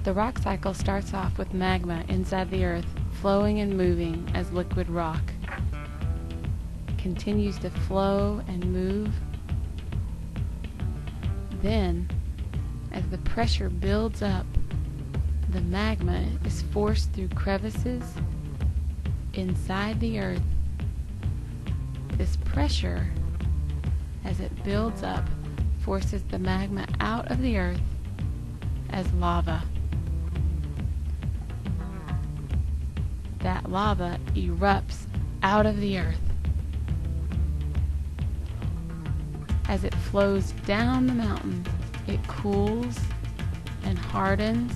The rock cycle starts off with magma inside the earth, flowing and moving as liquid rock. It continues to flow and move. Then, as the pressure builds up, the magma is forced through crevices inside the earth. This pressure, as it builds up, forces the magma out of the earth as lava. That lava erupts out of the earth. As it flows down the mountain, it cools and hardens.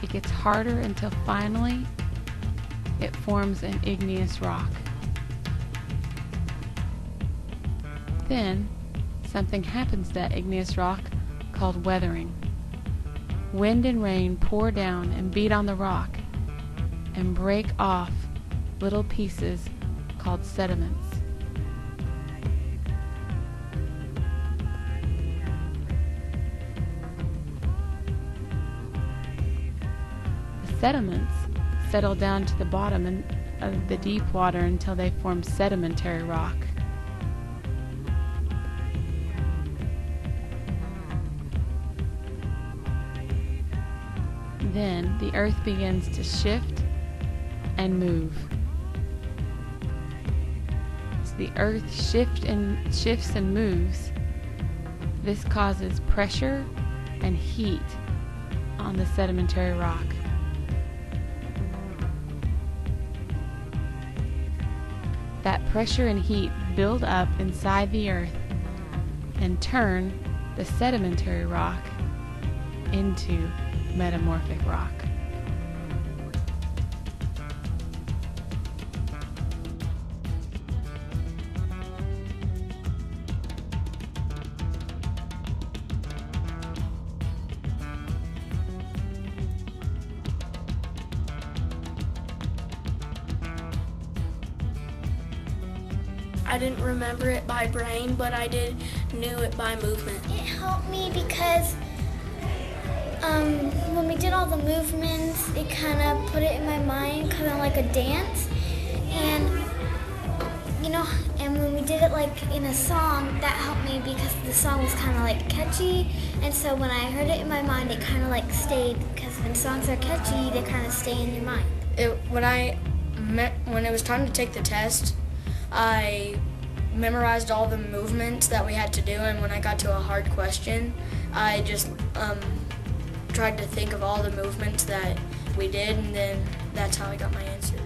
It gets harder until finally it forms an igneous rock. Then something happens to that igneous rock called weathering. Wind and rain pour down and beat on the rock and break off little pieces called sediments. The sediments settle down to the bottom of the deep water until they form sedimentary rock. Then the earth begins to shift and move. As the earth shifts and moves, this causes pressure and heat on the sedimentary rock. That pressure and heat build up inside the earth and turn the sedimentary rock into metamorphic rock. I didn't remember it by brain, but I knew it by movement. It helped me because when we did all the movements, it kind of put it in my mind, kind of like a dance. And, and when we did it like in a song, that helped me because the song was kind of like catchy. And so when I heard it in my mind, it kind of like stayed, because when songs are catchy, they kind of stay in your mind. When it was time to take the test, I memorized all the movements that we had to do, and when I got to a hard question, I just tried to think of all the movements that we did, and then that's how I got my answer.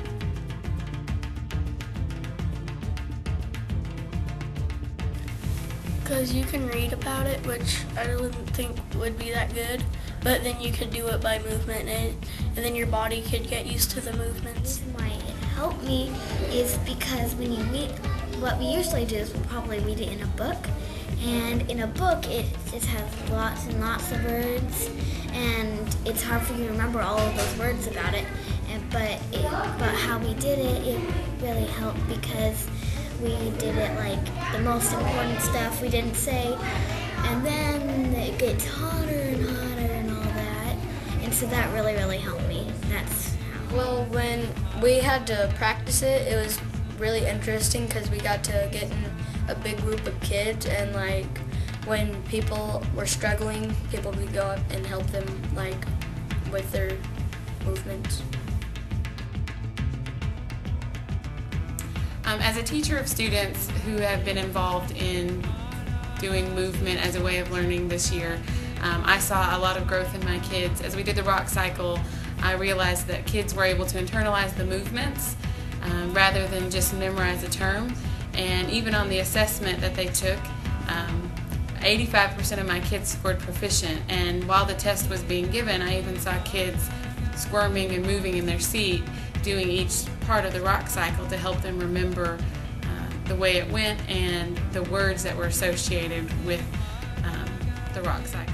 Because you can read about it, which I didn't think would be that good, but then you could do it by movement, and then your body could get used to the movements. The reason why it helped me is because when you read, what we usually do is we'll probably read it in a book, and in a book it just has lots and lots of words, and it's hard for you to remember all of those words about it. But how we did it, it really helped because we did it like the most important stuff we didn't say, and then it gets hotter and hotter and all that, and so that really helped me. That's how. Well, when we had to practice it, it was really interesting because we got to get in a big group of kids, and like when people were struggling, people would go up and help them like with their movements. As a teacher of students who have been involved in doing movement as a way of learning this year, I saw a lot of growth in my kids. As we did the rock cycle, I realized that kids were able to internalize the movements rather than just memorize a term. And even on the assessment that they took, 85% of my kids scored proficient. And while the test was being given, I even saw kids squirming and moving in their seat, doing each part of the rock cycle to help them remember the way it went and the words that were associated with the rock cycle.